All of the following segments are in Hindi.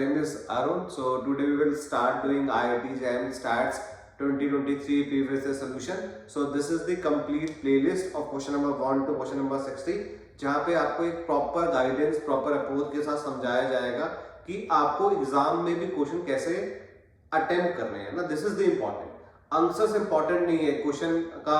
name is Arun. So today we will start doing IIT JAM Stats 2023 previous year solution. So this is the complete playlist of question number 1 to question number 60, जहाँ पे आपको एक प्रॉपर गाइडेंस, प्रॉपर अप्रोच के साथ समझाया जाएगा कि आपको एग्जाम में भी क्वेश्चन कैसे अटेम्प्ट करने हैं ना. This is the important. Answers important नहीं है. क्वेश्चन का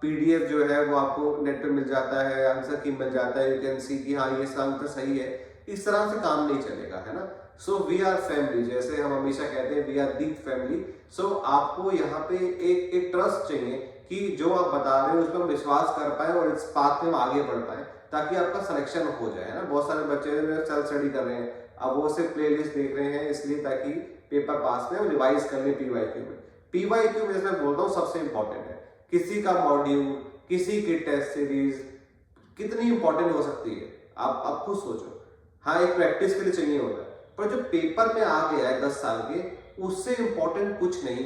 पीडीएफ जो है वो आपको नेट पे मिल जाता है, आंसर की मिल जाता है, यू कैन सी कि हाँ ये आंसर सही है. इस तरह से काम नहीं चलेगा, है ना. सो वी आर फैमिली, जैसे हम हमेशा कहते हैं वी आर दी फैमिली. सो आपको यहाँ पे एक ट्रस्ट चाहिए कि जो आप बता रहे हो उस पर हम विश्वास कर पाए और इस पाथ में हम आगे बढ़ पाए ताकि आपका सिलेक्शन हो जाए, है ना. बहुत सारे बच्चे सेल्फ स्टडी कर रहे हैं, अब वो सिर्फ प्लेलिस्ट देख रहे हैं इसलिए ताकि पेपर पास में रिवाइज कर ले पीवाईक्यू में. पीवाईक्यू में मैं बोलता हूँ सबसे इंपॉर्टेंट है. किसी का मॉड्यूल, किसी की टेस्ट सीरीज कितनी इंपॉर्टेंट हो सकती है आप खुद सोचो. हाँ, एक प्रैक्टिस के लिए चाहिए होता है, पर जो पेपर में आ गया है 10 साल के, उससे इंपॉर्टेंट कुछ नहीं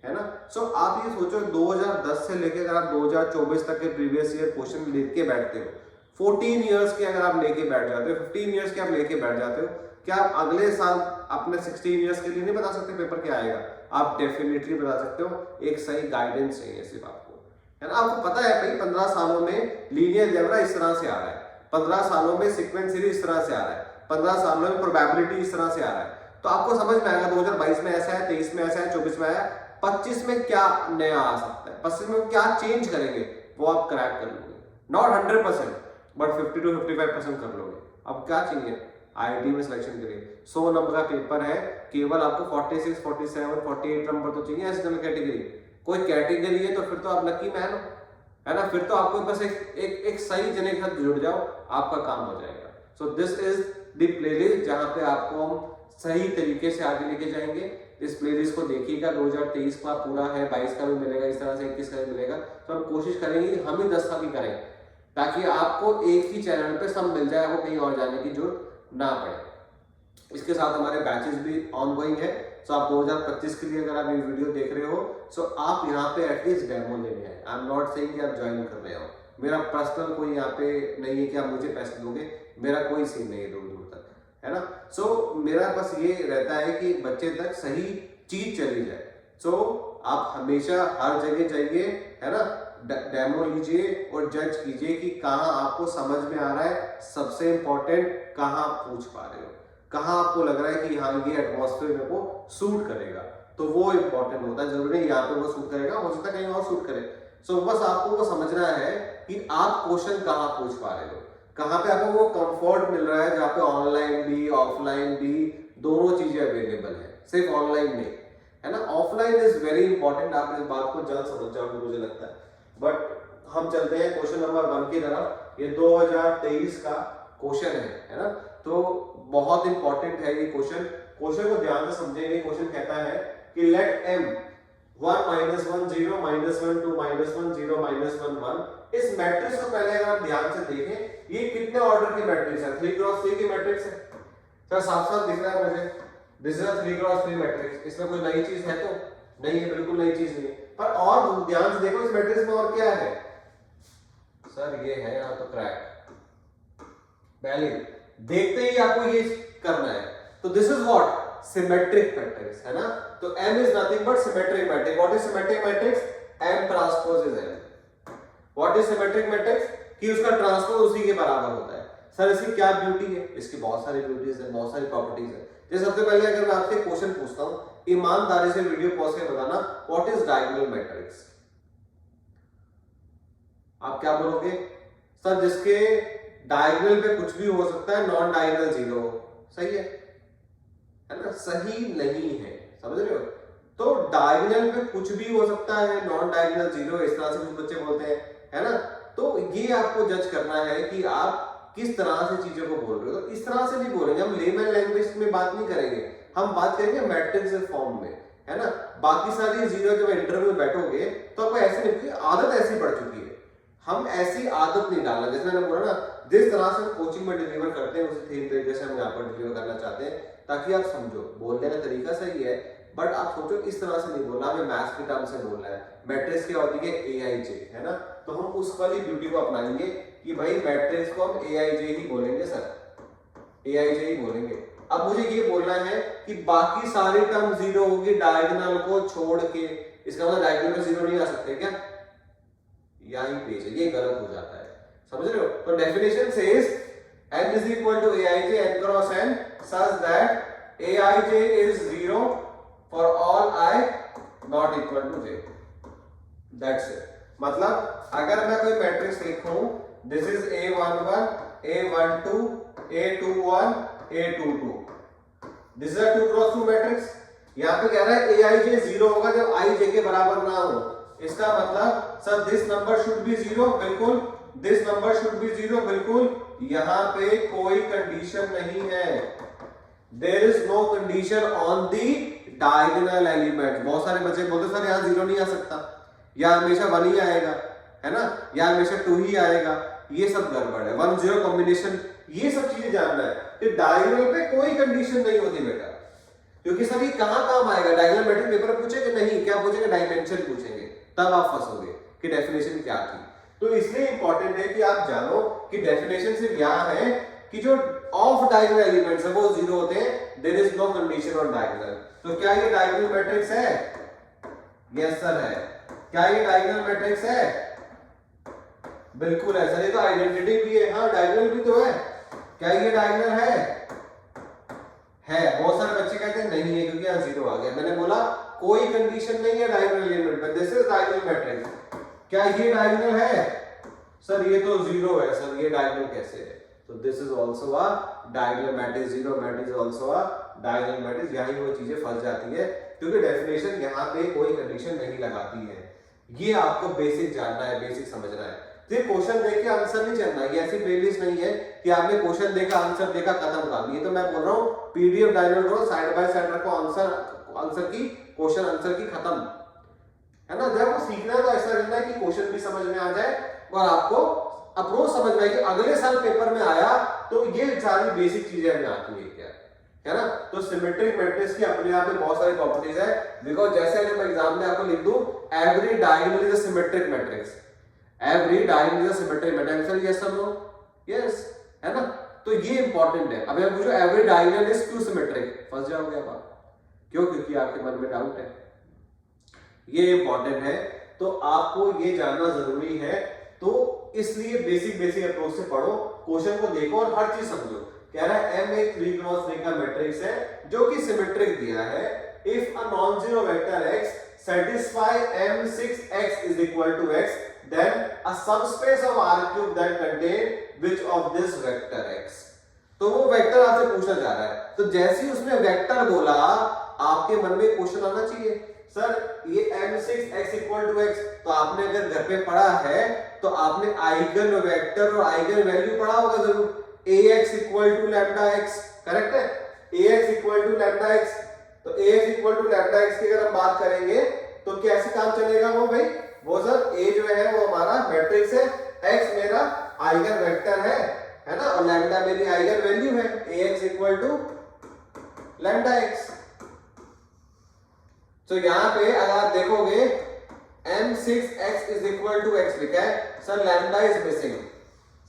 है ना. सो आप ये सोचो 2010 से लेकर अगर आप 2024 तक के प्रीवियस ईयर क्वेश्चन लेके बैठते हो, 14 इयर्स के अगर आप लेके बैठ जाते हो, 15 इयर्स के आप लेके बैठ जाते हो, क्या आप अगले साल अपने 16 इयर्स के लिए नहीं बता सकते पेपर क्या आएगा? आप डेफिनेटली बता सकते हो. एक सही गाइडेंस चाहिए सिर्फ आपको, है ना. आपको पता है भाई 15 सालों में लीनियर अलजेब्रा इस तरह से आ रहा है, 15 सालों में सीक्वेंस सीरीज इस तरह से आ रहा है, 15 सालों में प्रोबेबिलिटी इस तरह से आ रहा है. तो आपको समझ में आएगा 2022 में ऐसा है, 23 में ऐसा है, 24 में आया, 25 में क्या नया आ सकता है, 25 में क्या चेंज करेंगे वो आप क्रैक कर लोगे. नॉट 100% बट 50 to 55% कर लोगे. अब क्या चाहिए आईआईटी में सिलेक्शन के लिए? 100 नंबर का पेपर है, केवल आपको 46, 47, 48 नंबर तो चाहिए. जनरल कैटेगरी कोई कैटेगरी है तो फिर तो आप लकी मैन हो, है ना. फिर तो आपको बस एक सही जने के साथ जुड़ जाओ, आपका काम हो जाएगा. So this is the playlist जहां पे आपको हम सही तरीके से आगे लेके जाएंगे. इस प्लेलिस्ट को देखिएगा. 2023 का पूरा है, 22 का भी मिलेगा, इस तरह से 21 का भी मिलेगा. तो हम कोशिश करेंगे हम ही 10 का भी करें ताकि आपको एक ही चैनल पे सब मिल जाए, वो कहीं और जाने की जरूरत ना पड़े. इसके साथ हमारे बैचेस भी ऑनगोइंग है. सो आप 2025 के लिए अगर आप ये वीडियो देख रहे हो, सो आप यहाँ पे एटलीस्ट डेमो लेने हैं. आई एम नॉट सेइंग कि आप ज्वाइन कर रहे हो. मेरा पर्सनल कोई यहाँ पे नहीं है कि आप मुझे पैसे दोगे, मेरा कोई सीन नहीं है दूर दूर तक, है ना. सो मेरा बस ये रहता है कि बच्चे तक सही चीज चली जाए. सो आप हमेशा हर जगह जाइए, है ना, डेमो लीजिए और जज कीजिए कि कहाँ आपको समझ में आ रहा है. सबसे इंपॉर्टेंट कहाँ पूछ पा रहे हो, कहाँ आपको लग रहा है कि हाँ ये एटमॉस्फेयर मेरे को सूट करेगा, तो वो इंपॉर्टेंट होता है. जरूरी नहीं यहाँ पे वो सूट करेगा, हो सकता है कहीं और सूट करे. सो बस आपको वो समझना है कि आप क्वेश्चन कहाँ पूछ पा रहे हो, कहाँ पे आपको वो कंफर्ट मिल रहा है, जहाँ पे ऑनलाइन भी ऑफलाइन भी दोनों चीजें अवेलेबल है, सिर्फ ऑनलाइन नहीं, है ना. Offline is very important. आप इस बात को जल्द समझ जाओगे मुझे लगता है. बट हम चलते हैं क्वेश्चन नंबर 1 की तरफ. ये 2023 का क्वेश्चन है ना. तो बहुत इंपॉर्टेंट है ये क्वेश्चन. क्वेश्चन को ध्यान से समझेंगे. क्वेश्चन कहता है कि लेट m 1 -1 0 -1 2 -1 0 -1 1. इस मैट्रिक्स को पहले अगर आप ध्यान से देखें, ये कितने ऑर्डर की मैट्रिक्स है? 3x3 की मैट्रिक्स है. सर साफ साफ दिख रहा है मुझे, this is a 3x3 matrix. इसमें कोई नई चीज है तो नहीं है, बिल्कुल नई चीज नहीं है. पर और ध्यान से देखो इस मैट्रिक्स में और क्या है. सर ये है यहाँ तो क्रैक. पहले देखते ही आपको ये करना है. तो this is what symmetric matrix, है ना. तो M is nothing but symmetric matrix. What is symmetric matrix? M transpose is M. What is symmetric matrix? कि उसका ट्रांसपोज उसी के बराबर होता है. सर इसकी क्या ब्यूटी है? इसकी बहुत सारी ब्यूटीज है, बहुत सारी प्रॉपर्टीज है. जैसे सबसे पहले अगर मैं आपसे क्वेश्चन पूछता हूं, ईमानदारी से वीडियो पॉज करके बताना, व्हाट इज डायगोनल मैट्रिक्स? आप क्या बोलोगे? सर जिसके डायगोनल पे कुछ भी हो सकता है, नॉन डायगोनल जीरो. सही है ना. सही नहीं है, समझ रहे हो. तो डायगोनल पे कुछ भी हो सकता है, नॉन डायगोनल जीरो, इस तरह से कुछ बच्चे बोलते हैं, है ना. तो ये आपको जज करना है कि आप किस तरह से चीजों को बोल रहे हो. तो इस तरह से नहीं बोलेंगे हम, लेमन लैंग्वेज में बात नहीं करेंगे, हम बात करेंगे मैट्रिक्स फॉर्म में, है ना. बाकी सारी जीरो जब इंटरव्यू में बैठोगे तो आपको ऐसे नहीं, आदत ऐसी पड़ चुकी है. हम ऐसी आदत नहीं डालना. जैसे मैंने बोला ना, जिस तरह से कोचिंग में डिलीवर करते हैं उसी सेम तरीके से हम यहाँ पर डिलीवर करना चाहते हैं ताकि आप समझो. बोलने का तरीका सही है बट आप सोचो इस तरह से नहीं बोलना, हमें मैथ्स के टर्म से बोलना है. मैट्रिक्स क्या होती है? AIJ, है ना. तो हम उस वाली ब्यूटी को अपनाएंगे कि भाई मैट्रिक्स को हम AIJ ही बोलेंगे. सर AIJ ही बोलेंगे. अब मुझे ये बोलना है कि बाकी सारी टर्म जीरो होगी डायगोनल को छोड़ के, इसका मतलब डायगोनल में जीरो नहीं आ सकते क्या? यही पेज है, ये गलत हो जाता है, समझ रहे हो? तो definition says n is equal to aij n cross n such that aij is 0 for all I not equal to j. That's it. मतलब अगर मैं कोई मैट्रिक्स लिखूं, this is a11 a12 a21 a22, this is a 2 cross 2 matrix. यहाँ पे कह रहा है aij 0 होगा जब i j के बराबर ना हो। इसका मतलब sir this number should be 0, बिल्कुल, दिस नंबर शुड बी 0, बिल्कुल। यहाँ पे कोई कंडीशन नहीं है, there is no condition on the diagonal element. बहुत सारे बच्चे बोलते सर यहाँ 0 नहीं आ सकता, या हमेशा 1 ही आएगा, है ना, या हमेशा 2 ही आएगा। ये सब गड़बड़ है, 1-0 कॉम्बिनेशन, ये सब चीजें जानना है कि डायगोनल पे कोई कंडीशन नहीं होती बेटा, क्योंकि सर ये कहां काम आएगा? डायगोनल मैट्रिक्स पेपर पूछेंगे नहीं, क्या पूछेंगे? डायमेंशन पूछेंगे, तब आप फंसोगे कि डेफिनेशन क्या थी। तो इसलिए इंपॉर्टेंट है कि आप जानो कि डेफिनेशन सिर्फ यहाँ है कि जो ऑफ डायगोनल एलिमेंट्स है वो 0 होते हैं, there is no condition on diagonal. तो क्या ये डायगोनल मैट्रिक्स है? यस सर है। क्या ये डायगोनल मैट्रिक्स है? बिल्कुल है सर, ये तो आइडेंटिटी भी है, हाँ डायगोनल भी तो है। क्या ये डायगोनल है? बहुत सारे बच्चे कहते हैं नहीं है क्योंकि यहाँ 0 आ गया। मैंने बोला कोई कंडीशन नहीं है डायगोनल एलिमेंट में, दिस इज डायगोनल मैट्रिक्स। क्या ये डायगोनल है? सर ये तो 0 है सर, ये डायगोनल कैसे है? तो this is also a diagonal matrix, 0 matrix is also a diagonal matrix. यही वो चीजें फंस जाती है क्योंकि डेफिनेशन यहाँ पे कोई कंडीशन नहीं लगाती है। ये आपको बेसिक जानना है, बेसिक समझना है। तो क्वेश्चन देख के आंसर नहीं चलना, ये ऐसी प्लेलिस्ट नहीं है कि आपने क्वेश्चन देखा, आंसर देखा, खत्म कर दिया। तो मैं बोल रहा हूँ पीडीएफ डाउनलोड करो, साइड बाय साइड रखो, आंसर की, क्वेश्चन आंसर की, खत्म, है ना। जब आपको सीखना है तो ऐसा करना है कि क्वेश्चन भी समझ में आ जाए और आपको अप्रोच समझ में आए कि अगले साल पेपर में आया तो ये सारी बेसिक चीजें हमें आती है क्या, है ना। तो सिमेट्रिक मैट्रिक्स की अपने आप में बहुत सारी प्रॉपर्टीज है। देखो जैसे अगर मैं एग्जाम में आपको लिख दूं every diagonal is a symmetric matrix, every diagonal is a symmetric matrix, answer yes और नो? यस, है ना। तो ये इंपॉर्टेंट है। अब मैं पूछूं एवरी डायगोनल इज क्यों सिमेट्रिक, फंस जाओगे आप। क्यों? क्योंकि आपके मन में डाउट है, ये इंपॉर्टेंट है। तो आपको ये जानना जरूरी है, तो इसलिए बेसिक अप्रोच से पढ़ो, क्वेश्चन को देखो और हर चीज समझो। कह रहा है M एक 3 क्रॉस 3 का मैट्रिक्स है जो कि सिमेट्रिक दिया है। If a non zero vector x satisfy M6x is equal to x, then a subspace of R³ that contain which of this vector x। तो वो वेक्टर आपसे पूछा जा रहा है, तो जैसे ही उसने वेक्टर बोला आपके मन में क्वेश्चन आना चाहिए, सर ये M6x इक्वल टू x। तो आपने अगर घर पे पढ़ा है तो आपने आइगन वेक्टर और आइगन वैल्यू पढ़ा होगा जरूर। ax equal to lambda x, correct है, ax equal to lambda x। तो ax equal to lambda x की अगर हम बात करेंगे तो कैसे काम चलेगा वो भाई? वो सर a जो है वो हमारा मैट्रिक्स है, x मेरा आइगन वेक्टर है ना, और लैम्डा मेरी आइगन वैल्यू है, ax equal to lambda x। तो यहाँ पे अगर आप देखोगे M6x is equal to x लिखा है, sir lambda is missing.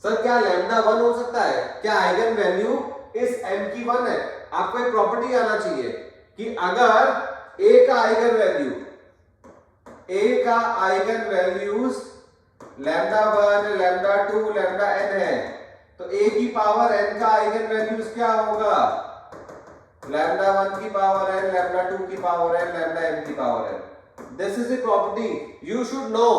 Sir क्या लैम्डा 1 हो सकता है? क्या आइगन वैल्यू इस m की 1 है? आपको एक प्रॉपर्टी आना चाहिए कि अगर a का eigen values lambda 1, lambda 2, lambda n है, तो a की पावर n का आइगन वैल्यूज क्या होगा? लैम्डा 1 की पावर n, लैम्डा 2 की पावर n, लैम्डा m की power n। This is the property you should know.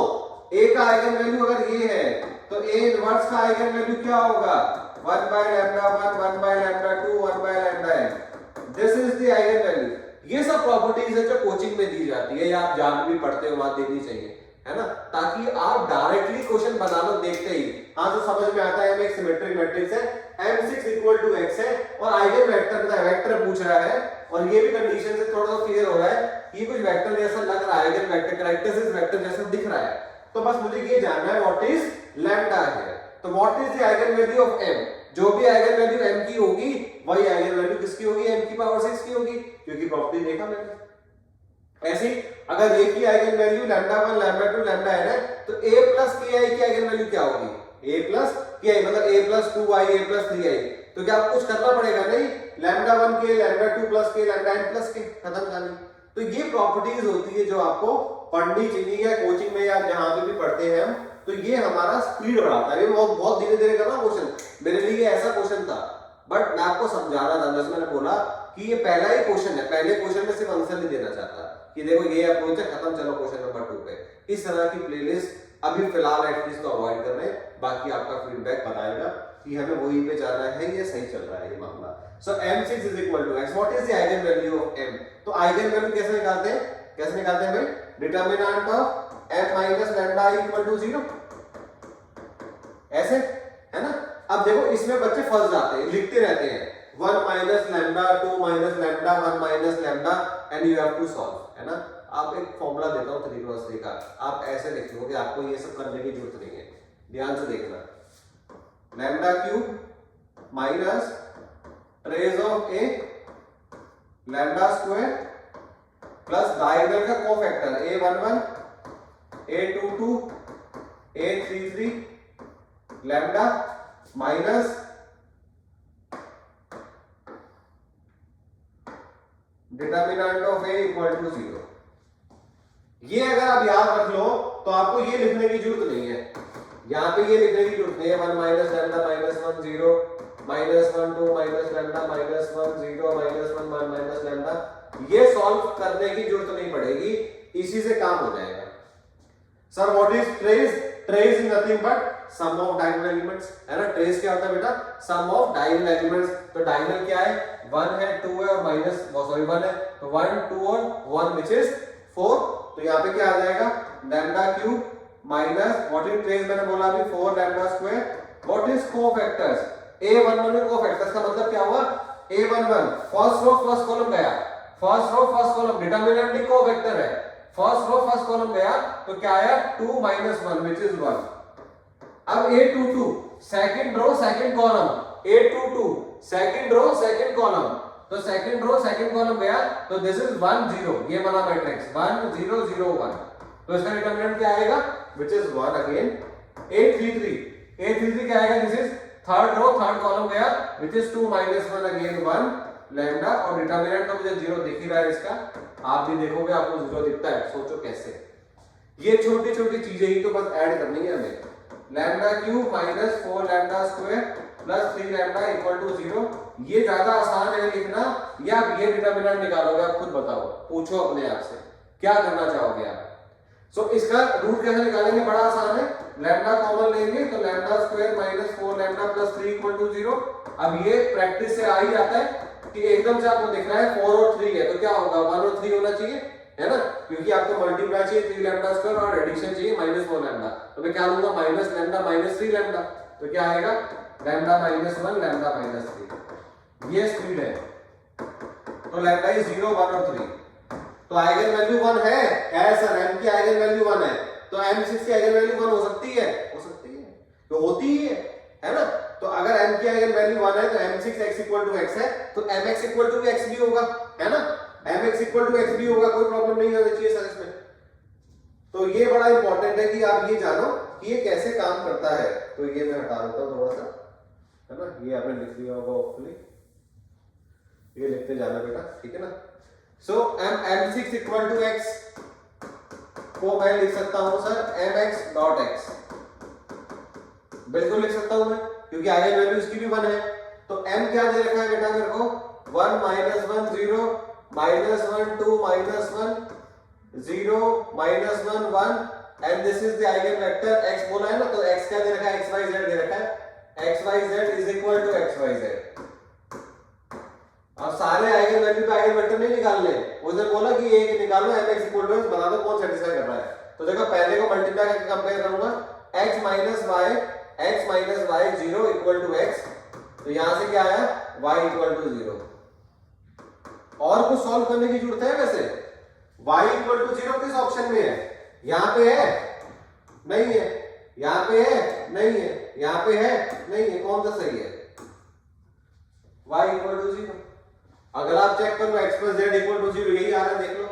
a का आइगन वैल्यू अगर ये है तो a इनवर्स का आइगन वैल्यू क्या होगा? 1 by lambda 1, 1 by lambda 2, 1 by lambda n। This is the eigen value. ये सब प्रॉपर्टीज है जो कोचिंग में दी जाती है, या आप जान भी पढ़ते हो, वहां देनी चाहिए, है ना, ताकि आप डायरेक्टली क्वेश्चन बना लो देखते ही। हाँ तो समझ में आता है, एक सिमेट्रिक मैट्रिक्स है, M6 इक्वल टू x है और आइगन वेक्टर का वेक्टर पूछ रहा है, और ये भी कंडीशन से थोड़ा सा क्लियर हो रहा है, ये कुछ वेक्टर जैसा लग रहा है, आइगन वेक्टर कैरेक्टरिस्टिक वेक्टर जैसा दिख रहा है। तो बस मुझे ये जानना है व्हाट इज लैम्डा है। तो what is the eigenvalue of m? जो भी आइगन वैल्यू m की होगी वही आइगन वैल्यू किसकी होगी? m की पावर 6 की होगी, क्योंकि प्रॉपर्टी देखा मैंने। ऐसे अगर a की eigen value lambda 1, lambda 2, lambda n है तो a प्लस ki की आइगन वैल्यू क्या होगी? a प्लस के आई, मतलब a plus 2i a plus 3i। तो क्या कुछ करना पड़ेगा? नहीं, लैम्डा 1 के, लैम्डा 2 प्लस के, लैम्डा n प्लस के, खत्म कहानी। तो ये प्रॉपर्टीज होती है जो आपको पढ़नी चाहिए या कोचिंग में या जहां पे भी पढ़ते हैं हम। तो ये हमारा स्पीड बढ़ाता है। ये बहुत धीरे धीरे करना क्वेश्चन, मेरे लिए ऐसा क्वेश्चन था बट मैं आपको समझा रहा था। जैसे मैंने बोला कि ये पहला ही क्वेश्चन है, पहले क्वेश्चन में सिर्फ आंसर नहीं देना चाहता कि देखो ये अप्रोच है, खत्म, चलो क्वेश्चन नंबर 2 पे। इस तरह की प्लेलिस्ट अभी फिलहाल एटलीस्ट तो अवॉइड कर रहे हैं। बाकी आपका फीडबैक बताएगा कि हमें वही पे जाना है, ये सही चल रहा है ये मामला। So m6 is equal to x, what is the eigenvalue of m? तो आइगन वैल्यू कैसे निकालते हैं? कैसे निकालते हैं भाई? Determinant of m minus lambda equal to 0, ऐसे है ना। अब देखो इसमें बच्चे फंस जाते हैं, लिखते रहते हैं 1 minus lambda, 2 minus lambda, 1 minus lambda and you have to solve, है ना। आप एक फॉर्मूला देता हूं 3 क्रॉस 3 का, आप ऐसे लिख लो कि आपको ये सब करने की जरूरत नहीं है। ध्यान से देखना, lambda cube minus trace of a lambda square plus diagonal का cofactor a11 a22 a33 lambda minus determinant of a equal to 0। ये अगर आप याद रख लो तो आपको ये लिखने की जरूरत नहीं है, यहाँ पे ये लिखने की जरूरत नहीं है। 1 minus lambda minus 1 0 minus 1 2 minus lambda minus 1 0 minus 1 1 minus lambda, ये सॉल्व करने की जरूरत नहीं पड़ेगी, इसी से काम हो जाएगा। Sir what is trace? Trace is nothing but sum of diagonal elements, है ना। ट्रेस क्या होता है बेटा? Sum of diagonal elements. तो डायगोनल क्या है? 1 है, 2 है और माइनस, सॉरी 1 है, तो 1 2 और 1 व्हिच इज 4। तो यहाँ पे क्या आ जाएगा? Lambda cube minus what is trace, मैंने बोला अभी 4 lambda square. What is cofactors? a11 में कोफैक्टर्स का मतलब क्या हुआ? a11 first row first column गया, first row first column, determinant भी कोफैक्टर है, फर्स्ट रो फर्स्ट कॉलम गया तो क्या आया? 2 माइनस 1 व्हिच इज 1। अब a22 second row second column, a22 second row second column, तो सेकंड रो सेकंड कॉलम गया तो दिस इज 1 0, ये बना मैट्रिक्स 1 0 0 1। तो इसका डिटरमिनेंट क्या आएगा? Which is 1 again. a33 क्या आएगा? This is third row third column गया which is 2 minus 1 again 1 lambda, और डिटरमिनेंट तो मुझे 0 दिख ही रहा है इसका, आप भी देखोगे आपको 0 दिखता है। सोचो कैसे, ये छोटी छोटी चीजें ही तो बस ऐड करनी है हमें। Lambda cube minus 4 lambda square plus 3 lambda equal to 0, ये ज्यादा आसान है लिखना, या ये डिटरमिनेंट निकालोगे आप खुद बताओ, पूछो अपने आप से क्या करना चाहोगे आप। सो इसका रूट कैसे निकालेंगे? बड़ा आसान है, लैम्डा कॉमन लेंगे तो lambda square minus 4 lambda plus 3 equal to 0। अब ये प्रैक्टिस से आ ही जाता है कि एकदम से आपको दिख रहा है 4 और 3 है तो क्या होगा? 1 और 3 होना चाहिए, है ना, क्योंकि आपको मल्टीप्लाई चाहिए 3 लैम्डा स्क्वायर और एडिशन चाहिए माइनस 4 लैम्डा। तो मैं क्या लूंगा? माइनस लैम्डा माइनस 3 लैम्डा, तो क्या आएगा? लैम्डा माइनस 1 लैम्डा माइनस 3, ये स्पीड है। तो लैम्डा इज 0 1 और 3, तो आइगन वैल्यू 1 है सर, m की आइगन वैल्यू 1 है, तो m6 की आइगन वैल्यू 1 हो सकती है, हो सकती है, तो होती ही है ना। तो अगर m की आइगन वैल्यू 1 है तो m6 x equal to x है, तो mx इक्वल टू x भी होगा, है ना, mx इक्वल टू x भी होगा, कोई प्रॉब्लम नहीं होनी चाहिए सर इसमें। तो ये बड़ा इंपॉर्टेंट है कि आप ये जानो कि ये कैसे काम करता है। तो ये मैं हटा देता हूं थोड़ा सा, है ना, ये आपने लिख लिया होगा होपफुली, ये लिखते जाना बेटा, ठीक है ना। सो m6 इक्वल टू x को मैं लिख सकता हूं सर mx डॉट x, बिल्कुल लिख सकता हूं मैं, क्योंकि आइगन वैल्यू इसकी भी 1 है। तो m क्या दे रखा है बेटा मेरे को? 1 minus 1 0 minus 1 2 minus 1 0 minus 1 1 and this is the eigen vector x बोला है ना, तो x क्या दे रखा है? xyz दे रखा है, xyz is equal to xyz। अब सारे आइगन वैल्यू पे आइगन वेक्टर नहीं निकालने, उसने बोला कि एक निकालो mx इक्वल टू x, बता दो कौन सेटिस्फाई कर रहा है। तो देखो पहले को मल्टीप्लाई करके कंपेयर करूंगा, x minus y 0 equal to x, तो यहां से क्या आया? y equal to 0। और कुछ सॉल्व करने की जरूरत है वैसे? y इक्वल टू 0 किस ऑप्शन में है? यहां पे है? नहीं है। यहां पे है? नहीं है। यहां पे है? नहीं है। कौन सा सही है? y equal to 0। अगर आप चेक कर लो x plus z equal to 0, यही आ रहा है, देख लो।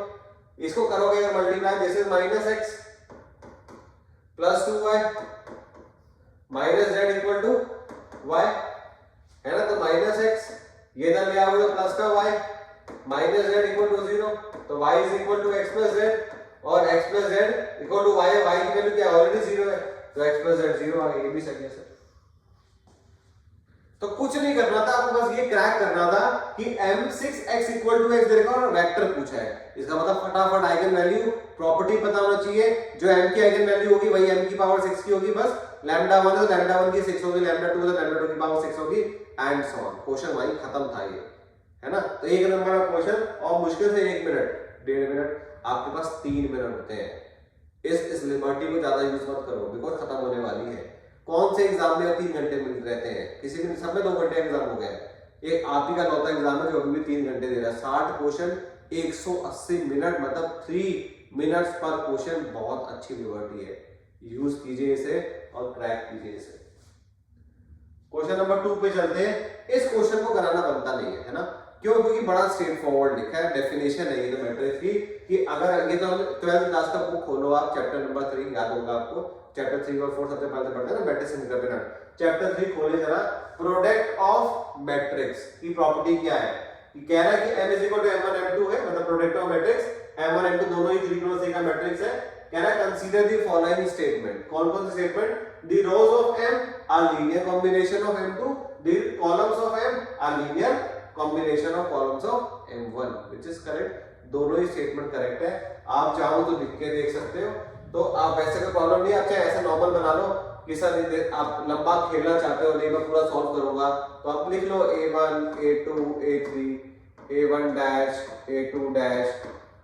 इसको करोगे अगर multiply, this is minus x plus 2y minus z equal to y, है ना, तो माइनस एक्स, ये इधर ले आओगे तो प्लस का y, minus z equal to 0, तो y is equal to x plus z, और x plus z equal to y, y की वैल्यू क्या ऑलरेडी 0 है, तो x प्लस जेड 0 आ गया। ये भी सही है सर। तो कुछ नहीं करना था आपको, बस ये क्रैक करना था कि m6x इक्वल टू x देखा और वेक्टर पूछा है, इसका मतलब फटाफट आइगन वैल्यू प्रॉपर्टी पता होना चाहिए, जो m की आइगन वैल्यू होगी वही m की पावर 6 की होगी, बस लैम्डा 1 है तो लैम्डा 1 की 6 होगी, लैम्डा 2 है तो लैम्डा 2 की पावर 6 होगी, एंड सो ऑन। क्वेश्चन वही खत्म था ये, है ना। तो एक नंबर का क्वेश्चन, और मुश्किल से 1 मिनट 1.5 मिनट, आपके पास 3 मिनट होते हैं। इस लिबर्टी को ज्यादा यूज मत करो, बिकॉज खत्म होने वाली है। कौन से एग्जाम में 3 घंटे मिल रहते हैं, किसी भी सब में 2 घंटे एग्जाम हो गया है, एक आप ही का लौता एग्जाम है जो अभी भी 3 घंटे दे रहा है। 60 क्वेश्चन 180 मिनट, मतलब 3 मिनट्स पर क्वेश्चन, बहुत अच्छी लिबर्टी है, यूज कीजिए इसे और क्रैक कीजिए इसे। क्वेश्चन नंबर 2 पे चलते हैं। इस क्वेश्चन को कराना बनता नहीं है ना, क्यों? क्योंकि बड़ा स्ट्रेट फॉरवर्ड लिखा है, डेफिनेशन है ये तो मैट्रिक्स की, कि अगर ये तो 12th क्लास का बुक खोलो आप, चैप्टर नंबर 3 याद होगा आपको, चैप्टर 3 और 4 सबसे पहले पढ़ते हैं ना, मैट्रिक्स इंटरप्रेट। चैप्टर 3 खोले जरा, प्रोडक्ट ऑफ मैट्रिक्स की प्रॉपर्टी क्या है, कि कह रहा है कि m equal to m1 m2 है, मतलब product of matrix m1 m2 दोनों ही 3 क्रॉस 3 का मैट्रिक्स है। कह रहा है कंसीडर द फॉलोइंग स्टेटमेंट, कौन कौन से statement, the rows of m are linear combination of m2, the columns of m are linear combination of columns of m1, which is correct. दोनों ही स्टेटमेंट करेक्ट है, आप चाहो तो लिख के देख सकते हो, तो आप वैसे कोई प्रॉब्लम नहीं, आप चाहे ऐसा नॉर्मल बना लो कि सर आप लंबा खेलना चाहते हो, नहीं मैं पूरा सॉल्व करूंगा, तो आप लिख लो a1 a2 a3 a1 dash a2 dash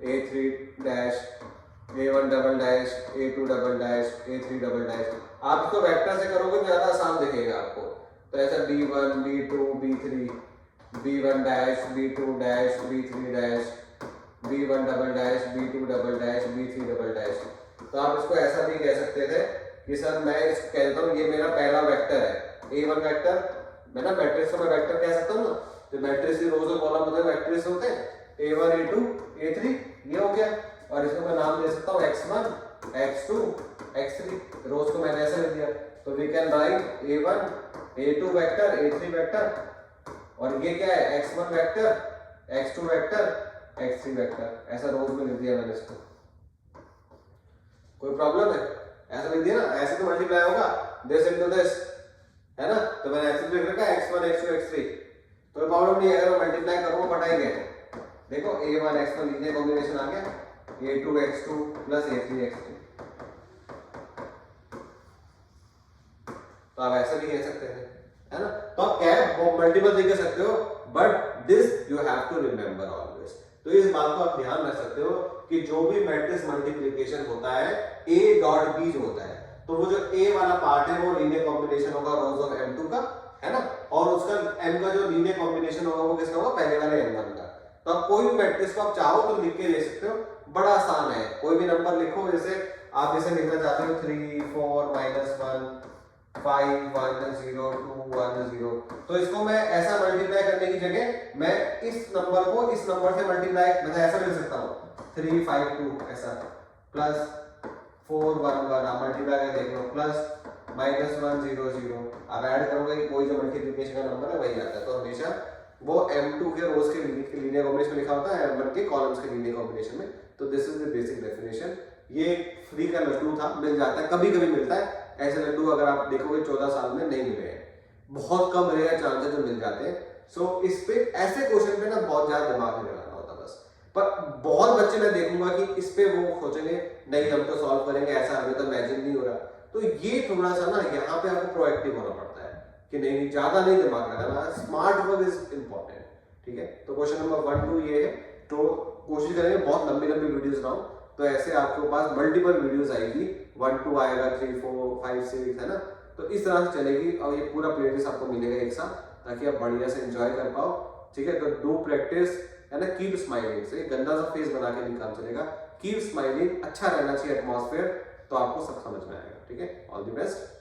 a3 dash a1 double dash a2 double dash a3 double dash. आप इसको वेक्टर से करोगे तो ज्यादा आसान दिखेगा आपको, तो ऐसा b1 b2 b3 b1 dash b2 dash b3 dash b1 double dash b2 double dash b3 double dash. तो आप इसको ऐसा भी कह सकते थे कि सर मैं इसको कह देता हूँ ये मेरा पहला वेक्टर है a1 वेक्टर, मैं ना मैट्रिक्स को मैं वेक्टर कह सकता हूँ ना, तो मैट्रिक्स की रोज और कॉलम होते हैं वेक्टर्स होते हैं, a1 a2 a3 ये हो गया, और इसको मैं नाम दे सकता हूँ x1 x2 x3, रोज को मैंने ऐसे लिख दिया, तो we can write a1 a2 vector a3 vector, और ये क्या है x1 vector x2 vector x3 vector, ऐसा रोज में लिख दिया मैंने इसको। कोई प्रॉब्लम है? ऐसा लिख दिया ना, ऐसे तो मल्टीप्लाई होगा दिस इनटू दिस, है ना, तो मैंने ऐसे लिख रखा है x1 x2 x3, कोई प्रॉब्लम नहीं है, अगर मैं मल्टीप्लाई करूंगा पटाएंगे। देखो a1 x1 लीनियर कॉम्बिनेशन आ गया, a2 x2 plus a3 x3, तो आप ऐसा भी कह सकते हैं, है ना। तो आप क्या मल्टीपल लिख सकते हो, but this you have to remember always. तो इस बात को आप ध्यान रख सकते हो कि जो भी मैट्रिक्स मल्टीप्लिकेशन होता है a डॉट b जो होता है, तो वो जो a वाला पार्ट है वो लीनियर कॉम्बिनेशन होगा रोज ऑफ m2 का, है ना, और उसका m का जो लीनियर कॉम्बिनेशन होगा वो किसका होगा, पहले वाले m1 का। तो आप कोई भी मैट्रिक्स को आप चाहो तो लिख के ले सकते हो, बड़ा आसान है, कोई भी नंबर लिखो, जैसे आप जैसे लिखना चाहते हो 3 4 -1 5 1 0 2 1 0, तो इसको मैं ऐसा मल्टीप्लाई करने की जगह मैं इस नंबर को इस नंबर से मल्टीप्लाई, मतलब ऐसा लिख सकता हूँ 3 5 2 ऐसा, प्लस 4 1 1, आप मल्टीप्लाई करके देख लो, प्लस -1 0 0, आप ऐड करोगे कि कोई जो मल्टीप्लिकेशन का नंबर है वही आता है, तो हमेशा वो m2 के रोज के लीनियर कॉम्बिनेशन में लिखा होता है, m1 के कॉलम्स के लीनियर कॉम्बिनेशन में। तो this is the basic definition. ये फ्री का लड्डू था, मिल जाता है, कभी कभी मिलता है, ऐसे लड्डू अगर आप देखोगे 14 साल में नहीं मिले हैं, बहुत कम रेयर चांस है जो मिल जाते हैं। सो इस पे ऐसे क्वेश्चन पे ना बहुत ज्यादा दिमाग नहीं लगाना होता बस, पर बहुत बच्चे मैं देखूंगा कि इस पे वो सोचेंगे नहीं हम तो सॉल्व करेंगे, ऐसा हमें तो इमेजिन नहीं हो रहा। तो ये थोड़ा सा ना यहाँ पे आपको प्रोएक्टिव होना पड़ता है कि नहीं ज्यादा नहीं दिमाग लगाना, स्मार्ट वर्क इज इंपॉर्टेंट, ठीक है। तो क्वेश्चन नंबर 1 2 ये है, तो कोशिश करेंगे बहुत लंबी लंबी वीडियोस ना हो, तो ऐसे आपके पास मल्टीपल वीडियोस आएगी, 1 2 आएगा 3 4 5 6, है ना, तो इस तरह से चलेगी, और ये पूरा प्लेलिस्ट आपको मिलेगा एक साथ, ताकि आप बढ़िया से एंजॉय कर पाओ, ठीक है। तो डू प्रैक्टिस, है ना, कीप स्माइलिंग, से गंदा सा फेस बना के नहीं काम चलेगा, कीप स्माइलिंग, अच्छा रहना चाहिए एटमॉस्फेयर, तो आपको सब समझ में आएगा, ठीक है। All the best.